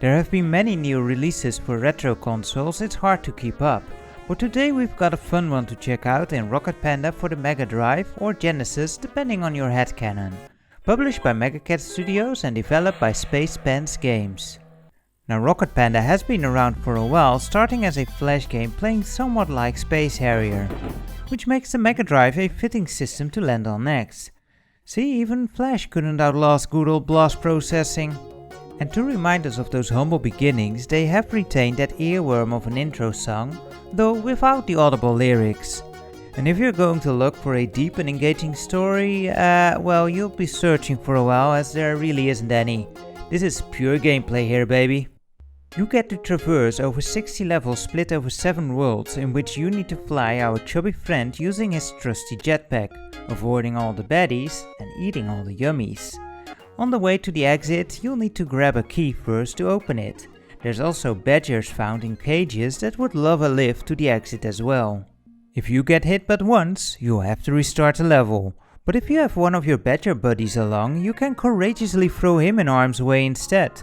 There have been many new releases for retro consoles, it's hard to keep up. But today we've got a fun one to check out in Rocket Panda for the Mega Drive or Genesis depending on your headcanon. Published by Megacat Studios and developed by Space Pants Games. Now Rocket Panda has been around for a while, starting as a flash game playing somewhat like Space Harrier, which makes the Mega Drive a fitting system to land on next. See, even Flash couldn't outlast good old blast processing. And to remind us of those humble beginnings, they have retained that earworm of an intro song, though without the audible lyrics. And if you're going to look for a deep and engaging story, well, you'll be searching for a while as there really isn't any. This is pure gameplay here, baby. You get to traverse over 60 levels split over 7 worlds in which you need to fly our chubby friend using his trusty jetpack, avoiding all the baddies and eating all the yummies. On the way to the exit, you'll need to grab a key first to open it. There's also badgers found in cages that would love a lift to the exit as well. If you get hit but once, you'll have to restart the level. But if you have one of your badger buddies along, you can courageously throw him in harm's way instead.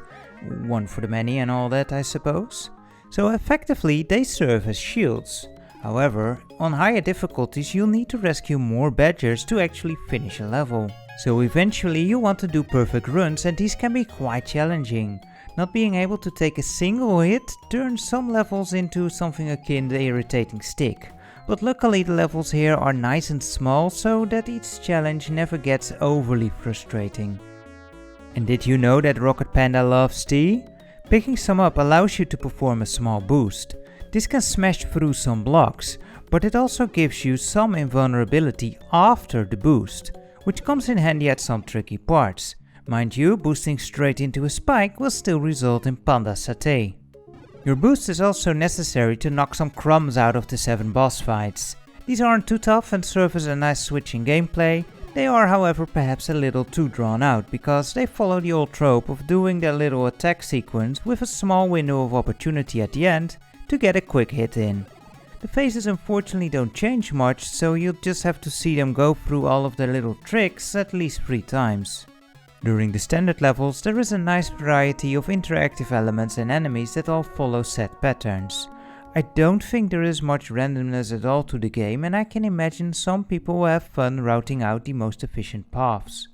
One for the many and all that, I suppose. So effectively, they serve as shields. However, on higher difficulties you'll need to rescue more badgers to actually finish a level. So eventually you want to do perfect runs and these can be quite challenging. Not being able to take a single hit turns some levels into something akin to the irritating stick. But luckily the levels here are nice and small so that each challenge never gets overly frustrating. And did you know that Rocket Panda loves tea? Picking some up allows you to perform a small boost. This can smash through some blocks, but it also gives you some invulnerability after the boost, which comes in handy at some tricky parts. Mind you, boosting straight into a spike will still result in Panda Satay. Your boost is also necessary to knock some crumbs out of the 7 boss fights. These aren't too tough and serve as a nice switch in gameplay. They are however perhaps a little too drawn out because they follow the old trope of doing their little attack sequence with a small window of opportunity at the end to get a quick hit in. The phases unfortunately don't change much, so you'll just have to see them go through all of their little tricks at least 3 times. During the standard levels there is a nice variety of interactive elements and enemies that all follow set patterns. I don't think there is much randomness at all to the game and I can imagine some people will have fun routing out the most efficient paths.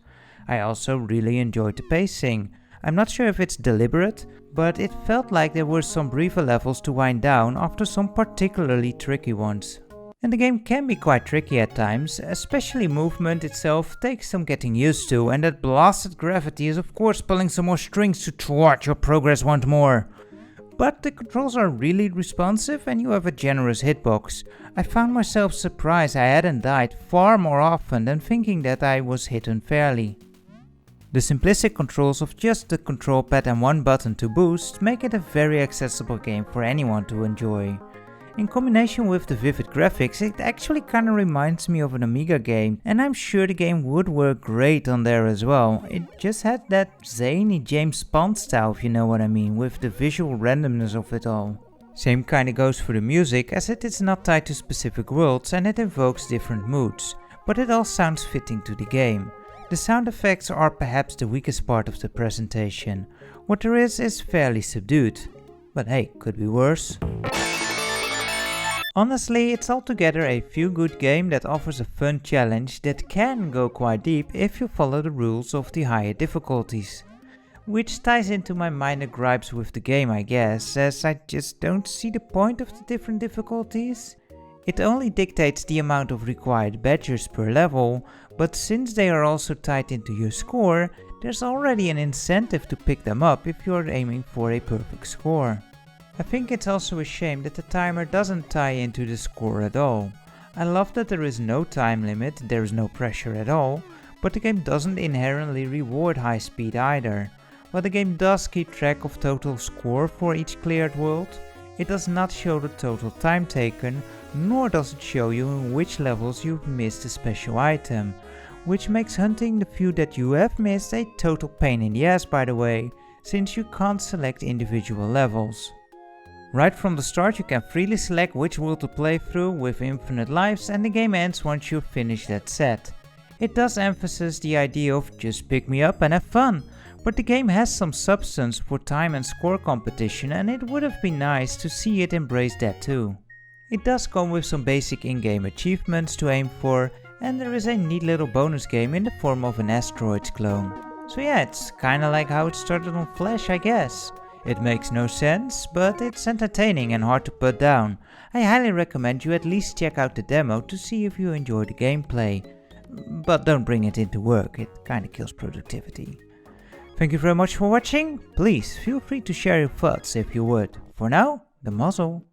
I also really enjoyed the pacing. I'm not sure if it's deliberate, but it felt like there were some briefer levels to wind down after some particularly tricky ones. And the game can be quite tricky at times, especially movement itself takes some getting used to, and that blasted gravity is of course pulling some more strings to thwart your progress once more. But the controls are really responsive and you have a generous hitbox. I found myself surprised I hadn't died far more often than thinking that I was hit unfairly. The simplistic controls of just the control pad and one button to boost make it a very accessible game for anyone to enjoy. In combination with the vivid graphics, it actually kinda reminds me of an Amiga game, and I'm sure the game would work great on there as well. It just had that zany James Bond style, if you know what I mean, with the visual randomness of it all. Same kinda goes for the music, as it is not tied to specific worlds and it evokes different moods, but it all sounds fitting to the game. The sound effects are perhaps the weakest part of the presentation. What there is fairly subdued, but hey, could be worse. Honestly, it's altogether a feel-good game that offers a fun challenge that can go quite deep if you follow the rules of the higher difficulties. Which ties into my minor gripes with the game, I guess, as I just don't see the point of the different difficulties. It only dictates the amount of required badgers per level, but since they are also tied into your score, there's already an incentive to pick them up if you're aiming for a perfect score. I think it's also a shame that the timer doesn't tie into the score at all. I love that there is no time limit, there is no pressure at all, but the game doesn't inherently reward high speed either. While the game does keep track of total score for each cleared world, it does not show the total time taken, nor does it show you in which levels you've missed a special item, which makes hunting the few that you have missed a total pain in the ass, by the way, since you can't select individual levels. Right from the start you can freely select which world to play through with infinite lives and the game ends once you've finished that set. It does emphasize the idea of just pick me up and have fun, But the game has some substance for time and score competition, and it would have been nice to see it embrace that too. It does come with some basic in-game achievements to aim for, and there is a neat little bonus game in the form of an asteroids clone. So yeah, it's kinda like how it started on Flash, I guess. It makes no sense, but it's entertaining and hard to put down. I highly recommend you at least check out the demo to see if you enjoy the gameplay. But don't bring it into work, it kinda kills productivity. Thank you very much for watching. Please feel free to share your thoughts if you would. For now, the muzzle.